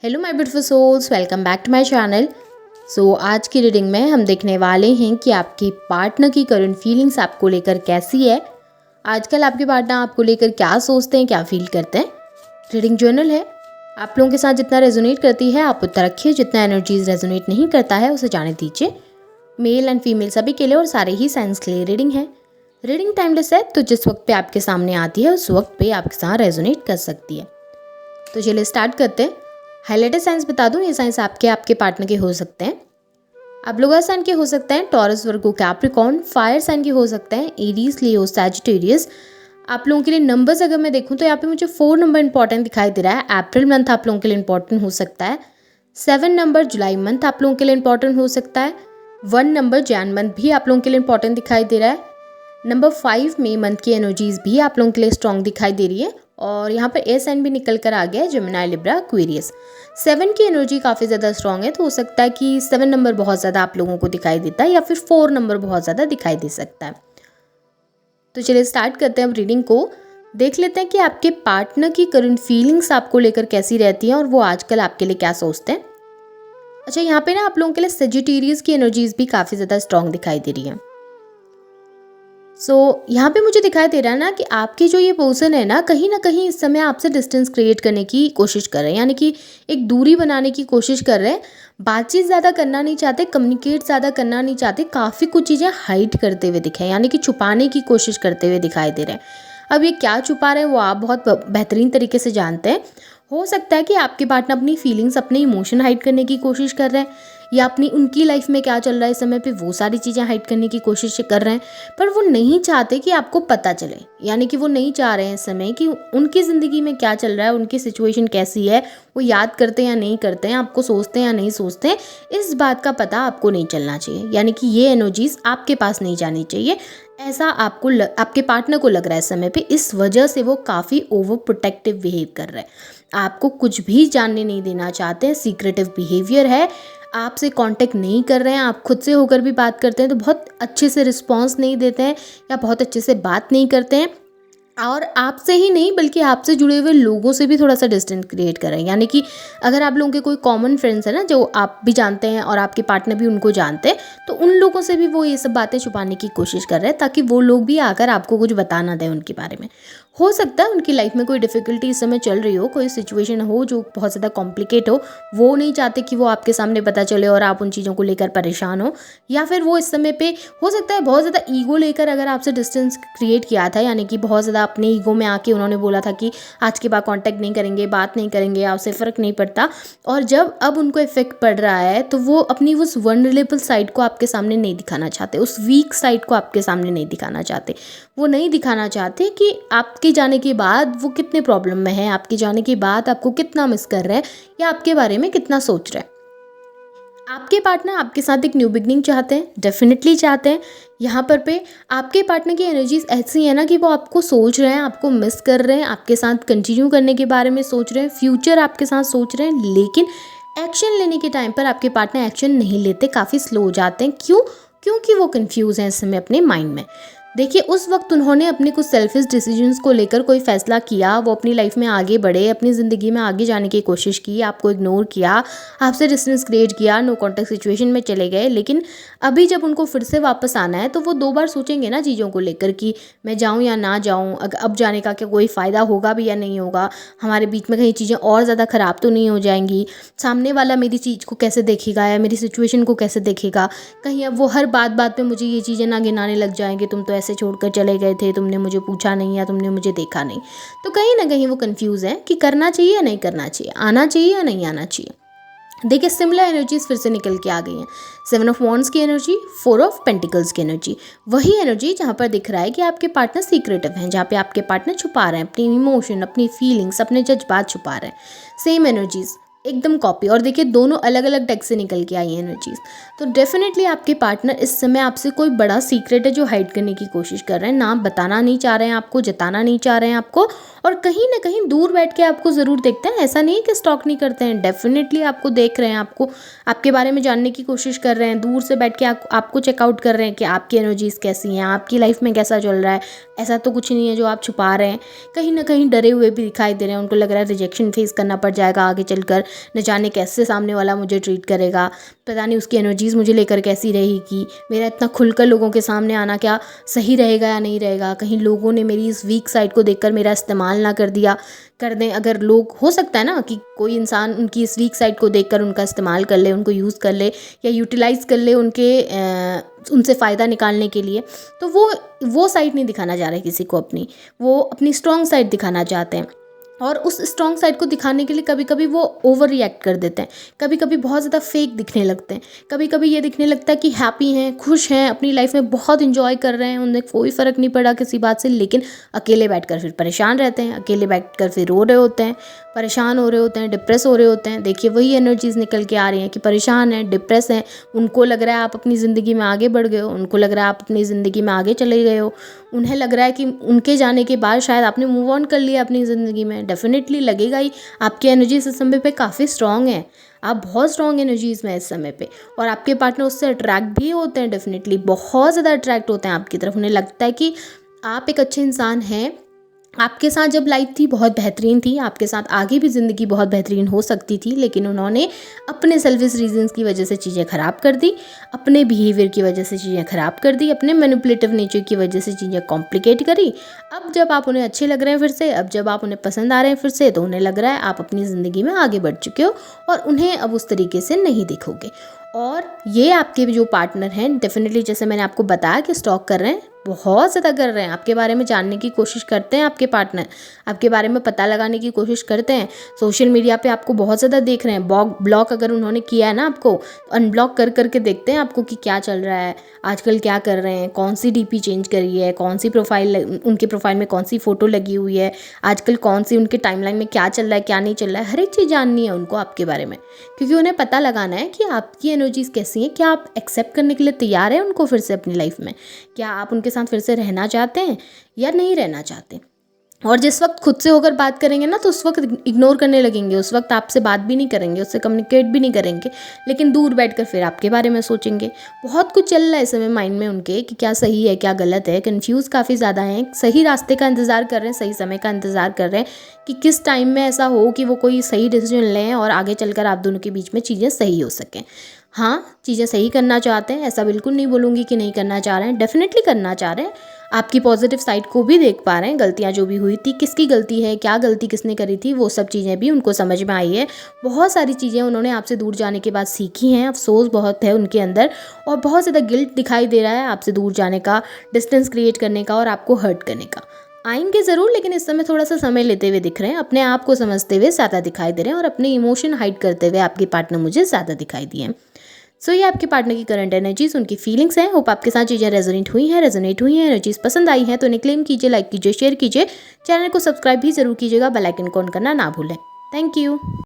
Hello my beautiful souls, welcome back to my channel. आज की reading में हम देखने वाले हैं कि आपकी पार्टनर की करंट फीलिंग्स आपको लेकर कैसी है। आजकल आपके पार्टनर आपको लेकर क्या सोचते हैं, क्या फील करते हैं। रीडिंग जर्नल है, आप लोगों के साथ जितना रेजोनेट करती है आप उतना रखिए, जितना एनर्जीज रेजोनेट नहीं करता है उसे जाने दीजिए। मेल एंड फीमेल सभी के लिए और सारे ही साइंस के लिए रीडिंग है। रीडिंग टाइमलेस है, तो जिस वक्त पे आपके सामने आती है उस वक्त पे आपके साथ रेजोनेट कर सकती है। तो चलिए स्टार्ट करते हैं। हाईलाइटेड साइंस बता दूं, ये साइंस आपके पार्टनर के हो सकते हैं। आप लोग साइन के हो सकते हैं, टॉरस, वर्गो, कैप्रिकॉर्न। फायर साइन के हो सकते हैं, एरीज, लियो, सैजिटेरियस। आप लोगों के लिए नंबर्स अगर मैं देखूं तो यहाँ पे मुझे 4 नंबर इंपॉर्टेंट दिखाई दे रहा है। अप्रैल मंथ आप लोगों के लिए इंपॉर्टेंट हो सकता है। 7 नंबर जुलाई मंथ आप लोगों के लिए इंपॉर्टेंट हो सकता है। 1 नंबर जैन मंथ भी आप लोगों के लिए इंपॉर्टेंट दिखाई दे रहा है। नंबर 5 मई मंथ की एनर्जीज भी आप लोगों के लिए स्ट्रॉन्ग दिखाई दे रही है। और यहाँ पर एस एन भी निकल कर आ गया है, जेमिनी, लिब्रा, एक्वेरियस। 7 की एनर्जी काफ़ी ज़्यादा स्ट्रॉन्ग है, तो हो सकता है कि 7 नंबर बहुत ज़्यादा आप लोगों को दिखाई देता है, या फिर 4 नंबर बहुत ज़्यादा दिखाई दे सकता है। तो चलिए स्टार्ट करते हैं अब रीडिंग को। देख लेते हैं कि आपके पार्टनर की करंट फीलिंग्स आपको लेकर कैसी रहती हैं और वो आजकल आपके लिए क्या सोचते हैं। अच्छा, यहाँ पे ना आप लोगों के लिए सजिटेरियस की एनर्जीज भी काफ़ी ज़्यादा स्ट्रॉन्ग दिखाई दे रही है। यहाँ पे मुझे दिखाई दे रहा है ना कि आपके जो ये पर्सन है ना कहीं इस समय आपसे डिस्टेंस क्रिएट करने की कोशिश कर रहे हैं, यानी कि एक दूरी बनाने की कोशिश कर रहे हैं। बातचीत ज़्यादा करना नहीं चाहते, कम्युनिकेट ज़्यादा करना नहीं चाहते, काफ़ी कुछ चीज़ें हाइड करते हुए दिखे, यानी कि छुपाने की कोशिश करते हुए दिखाई दे रहे हैं। अब ये क्या छुपा रहे हैं वो आप बहुत बेहतरीन तरीके से जानते हैं। हो सकता है कि आपके पार्टनर अपनी फीलिंग्स, अपने इमोशन हाइड करने की कोशिश कर रहे हैं, या अपनी उनकी लाइफ में क्या चल रहा है इस समय पे वो सारी चीज़ें हाइड करने की कोशिश कर रहे हैं। पर वो नहीं चाहते कि आपको पता चले, यानी कि वो नहीं चाह रहे हैं इस समय कि उनकी ज़िंदगी में क्या चल रहा है, उनकी सिचुएशन कैसी है, वो याद करते हैं या नहीं करते हैं, आपको सोचते हैं या नहीं सोचते हैं, इस बात का पता आपको नहीं चलना चाहिए। यानी कि ये एनर्जीज आपके पास नहीं जानी चाहिए, ऐसा आपके पार्टनर को लग रहा है इस समय पे। इस वजह से वो काफ़ी ओवर प्रोटेक्टिव बिहेव कर रहे हैं, आपको कुछ भी जानने नहीं देना चाहते हैं, सीक्रेटिव बिहेवियर है, आपसे कांटेक्ट नहीं कर रहे हैं। आप खुद से होकर भी बात करते हैं तो बहुत अच्छे से रिस्पॉन्स नहीं देते हैं, या बहुत अच्छे से बात नहीं करते हैं। और आपसे ही नहीं बल्कि आपसे जुड़े हुए लोगों से भी थोड़ा सा डिस्टेंस क्रिएट करें। यानी कि अगर आप लोगों के कोई कॉमन फ्रेंड्स है ना, जो आप भी जानते हैं और आपके पार्टनर भी उनको जानते हैं, तो उन लोगों से भी वो ये सब बातें छुपाने की कोशिश कर रहे हैं, ताकि वो लोग भी आकर आपको कुछ बता ना दें उनके बारे में। हो सकता है उनकी लाइफ में कोई डिफ़िकल्टी इस समय चल रही हो, कोई सिचुएशन हो जो बहुत ज़्यादा कॉम्प्लिकेट हो, वो नहीं चाहते कि वो आपके सामने पता चले और आप उन चीज़ों को लेकर परेशान हो। या फिर वो इस समय पे हो सकता है बहुत ज़्यादा ईगो लेकर अगर आपसे डिस्टेंस क्रिएट किया था, यानी कि बहुत ज़्यादा अपने ईगो में आके उन्होंने बोला था कि आज के बाद कांटेक्ट नहीं करेंगे, बात नहीं करेंगे, आपसे फ़र्क नहीं पड़ता। और जब अब उनको इफेक्ट पड़ रहा है तो वो अपनी उस वल्नरेबल साइड को आपके सामने नहीं दिखाना चाहते, उस वीक साइड को आपके सामने नहीं दिखाना चाहते। वो नहीं दिखाना चाहते कि आपके जाने के बाद वो कितने प्रॉब्लम में है, आपके जाने के बाद आपको कितना मिस कर रहे हैं, या आपके बारे में कितना सोच रहे हैं। आपके पार्टनर आपके साथ एक न्यू बिगनिंग चाहते हैं, डेफिनेटली चाहते हैं। यहाँ पर आपके पार्टनर की एनर्जीज ऐसी है ना कि वो आपको सोच रहे हैं, आपको मिस कर रहे हैं, आपके साथ कंटिन्यू करने के बारे में सोच रहे हैं, फ्यूचर आपके साथ सोच रहे हैं। लेकिन एक्शन लेने के टाइम पर आपके पार्टनर एक्शन नहीं लेते, काफ़ी स्लो हो जाते हैं। क्यों? क्योंकि वो कंफ्यूज हैं इस समय अपने माइंड में। देखिए, उस वक्त उन्होंने अपने कुछ सेल्फिश डिसीजंस को लेकर कोई फैसला किया, वो अपनी लाइफ में आगे बढ़े, अपनी ज़िंदगी में आगे जाने की कोशिश की, आपको इग्नोर किया, आपसे डिस्टेंस क्रिएट किया, नो कॉन्टेक्ट सिचुएशन में चले गए। लेकिन अभी जब उनको फिर से वापस आना है तो वो 2 बार सोचेंगे ना चीज़ों को लेकर कि मैं जाऊँ या ना जाऊँ, अब जाने का क्या कोई फ़ायदा होगा भी या नहीं होगा, हमारे बीच में कहीं चीज़ें और ज़्यादा ख़राब तो नहीं हो जाएंगी, सामने वाला मेरी चीज़ को कैसे देखेगा या मेरी सिचुएशन को कैसे देखेगा, कहीं अब वो हर बात पे मुझे ये चीज़ें ना गिनाने लग जाएंगे, तुम तो ऐसे छोड़कर चले गए थे, तुमने मुझे पूछा नहीं या तुमने मुझे देखा नहीं। तो कहीं ना कहीं वो कंफ्यूज है कि करना चाहिए या नहीं करना चाहिए, आना चाहिए या नहीं आना चाहिए। देखिए, सिमिलर एनर्जीज फिर से निकल के आ गई हैं। 7 ऑफ वॉन्ड्स की एनर्जी, 4 ऑफ पेंटिकल्स की एनर्जी, वही एनर्जी जहाँ पर दिख रहा है कि आपके पार्टनर सीक्रेटिव हैं, जहाँ पे आपके पार्टनर छुपा रहे हैं अपनी इमोशन, अपनी फीलिंग्स, अपने जज्बात छुपा रहे हैं। सेम एनर्जीज, एकदम कॉपी। और देखिए, दोनों अलग अलग डेक से निकल के आई एनर्जीज। तो डेफिनेटली आपके पार्टनर इस समय आपसे कोई बड़ा सीक्रेट है जो हाइड करने की कोशिश कर रहे हैं, ना बताना नहीं चाह रहे हैं आपको, जताना नहीं चाह रहे हैं आपको, और कहीं ना कहीं दूर बैठ के आपको ज़रूर देखते हैं। ऐसा नहीं है कि स्टॉक नहीं करते हैं, डेफिनेटली आपको देख रहे हैं, आपको आपके बारे में जानने की कोशिश कर रहे हैं, दूर से बैठ के आपको चेकआउट कर रहे हैं कि आपकी एनर्जीज़ कैसी हैं, आपकी लाइफ में कैसा चल रहा है। ऐसा तो कुछ नहीं है जो आप छुपा रहे हैं। कहीं ना कहीं डरे हुए भी दिखाई दे रहे हैं, उनको लग रहा है रिजेक्शन फेस करना पड़ जाएगा आगे चलकर, न जाने कैसे सामने वाला मुझे ट्रीट करेगा, पता नहीं उसकी एनर्जीज़ मुझे लेकर कैसी रहेगी, मेरा इतना खुलकर लोगों के सामने आना क्या सही रहेगा या नहीं रहेगा, कहीं लोगों ने मेरी इस वीक साइड को देखकर मेरा इस्तेमाल ना कर दें। अगर लोग, हो सकता है ना कि कोई इंसान उनकी इस वीक साइड को देखकर उनका इस्तेमाल कर ले, उनको यूज़ कर ले या यूटिलाइज़ कर ले उनसे फ़ायदा निकालने के लिए, तो वो साइड नहीं दिखाना चाह रहे किसी को अपनी, वो अपनी स्ट्रॉन्ग साइड दिखाना चाहते हैं। और उस स्ट्रॉन्ग साइड को दिखाने के लिए कभी कभी वो ओवर रिएक्ट कर देते हैं, कभी कभी बहुत ज़्यादा फेक दिखने लगते हैं, कभी कभी ये दिखने लगता है कि हैप्पी हैं, खुश हैं, अपनी लाइफ में बहुत इंजॉय कर रहे हैं, उन्हें कोई फ़र्क नहीं पड़ा किसी बात से, लेकिन अकेले बैठकर फिर परेशान रहते हैं, अकेले बैठकर फिर रो रहे होते हैं, परेशान हो रहे होते हैं, डिप्रेस हो रहे होते हैं। देखिए वही एनर्जीज़ निकल के आ रही हैं कि परेशान हैं, डिप्रेस हैं, उनको लग रहा है आप अपनी ज़िंदगी में आगे बढ़ गए हो, उनको लग रहा है आप अपनी ज़िंदगी में आगे चले गए हो, उन्हें लग रहा है कि उनके जाने के बाद शायद आपने मूव ऑन कर लिया अपनी ज़िंदगी में। डेफिनेटली लगेगा ही, आपकी एनर्जीज इस समय पे काफ़ी स्ट्रॉन्ग है, आप बहुत स्ट्रॉन्ग एनर्जीज में इस समय पे, और आपके पार्टनर उससे अट्रैक्ट भी होते हैं, डेफिनेटली बहुत ज़्यादा अट्रैक्ट होते हैं आपकी तरफ। उन्हें लगता है कि आप एक अच्छे इंसान हैं, आपके साथ जब लाइफ थी बहुत बेहतरीन थी, आपके साथ आगे भी ज़िंदगी बहुत बेहतरीन हो सकती थी, लेकिन उन्होंने अपने सेल्फिश रीजंस की वजह से चीज़ें ख़राब कर दी, अपने बिहेवियर की वजह से चीज़ें ख़राब कर दी, अपने मैनिपुलेटिव नेचर की वजह से चीज़ें कॉम्प्लिकेट करी। अब जब आप उन्हें अच्छे लग रहे हैं फिर से, अब जब आप उन्हें पसंद आ रहे हैं फिर से, तो उन्हें लग रहा है आप अपनी ज़िंदगी में आगे बढ़ चुके हो और उन्हें अब उस तरीके से नहीं देखोगे। और ये आपके जो पार्टनर हैं, डेफिनेटली जैसे मैंने आपको बताया कि स्टॉक कर रहे हैं, बहुत ज़्यादा कर रहे हैं, आपके बारे में जानने की कोशिश करते हैं, आपके पार्टनर आपके बारे में पता लगाने की कोशिश करते हैं, सोशल मीडिया पे आपको बहुत ज़्यादा देख रहे हैं। ब्लॉक अगर उन्होंने किया है ना आपको, अनब्लॉक कर करके देखते हैं आपको कि क्या चल रहा है आजकल, क्या कर रहे हैं, कौन सी डीपी चेंज करी है, कौन सी प्रोफाइल, उनके प्रोफाइल में कौन सी फ़ोटो लगी हुई है, आजकल कौन सी उनके टाइमलाइन में क्या चल रहा है, क्या नहीं चल रहा है, हर एक चीज़ जाननी है उनको आपके बारे में, क्योंकि उन्हें पता लगाना है कि आपकी एनर्जीज़ कैसी हैं, क्या आप एक्सेप्ट करने के लिए तैयार हैं उनको फिर से अपनी लाइफ में, क्या आप उनके साथ फिर से रहना चाहते हैं या नहीं रहना चाहते। और जिस वक्त खुद से होकर बात करेंगे ना, तो उस वक्त इग्नोर करने लगेंगे, उस वक्त आपसे बात भी नहीं करेंगे, उससे कम्युनिकेट भी नहीं करेंगे, लेकिन दूर बैठकर फिर आपके बारे में सोचेंगे। बहुत कुछ चल रहा है इस समय माइंड में उनके कि क्या सही है क्या गलत है, कन्फ्यूज़ काफ़ी ज़्यादा हैं, सही रास्ते का इंतज़ार कर रहे हैं, सही समय का इंतज़ार कर रहे हैं कि किस टाइम में ऐसा हो कि वो कोई सही डिसीजन लें और आगे चलकर आप दोनों के बीच में चीज़ें सही हो सकें। हाँ, चीज़ें सही करना चाहते हैं, ऐसा बिल्कुल नहीं बोलूँगी कि नहीं करना चाह रहे हैं, डेफिनेटली करना चाह रहे हैं, आपकी पॉजिटिव साइड को भी देख पा रहे हैं, गलतियाँ जो भी हुई थी, किसकी गलती है, क्या गलती किसने करी थी, वो सब चीज़ें भी उनको समझ में आई है। बहुत सारी चीज़ें उन्होंने आपसे दूर जाने के बाद सीखी हैं, अफसोस बहुत है उनके अंदर और बहुत ज़्यादा गिल्ट दिखाई दे रहा है आपसे दूर जाने का, डिस्टेंस क्रिएट करने का और आपको हर्ट करने का। आएंगे ज़रूर, लेकिन इस समय थोड़ा सा समय लेते हुए दिख रहे हैं, अपने आप को समझते हुए ज़्यादा दिखाई दे रहे हैं और अपने इमोशन हाइड करते हुए आपके पार्टनर मुझे ज़्यादा दिखाई दिए हैं। सो ये आपके पार्टनर की करंट एनर्जीज, उनकी फीलिंग्स हैं। होप आपके साथ चीज़ें रेजोनेट हुई हैं, एनर्जीज पसंद आई हैं तो इन्हें क्लेम कीजिए, लाइक कीजिए, शेयर कीजिए, चैनल को सब्सक्राइब भी जरूर कीजिएगा, बेल आइकन को ऑन करना ना भूलें। Thank you.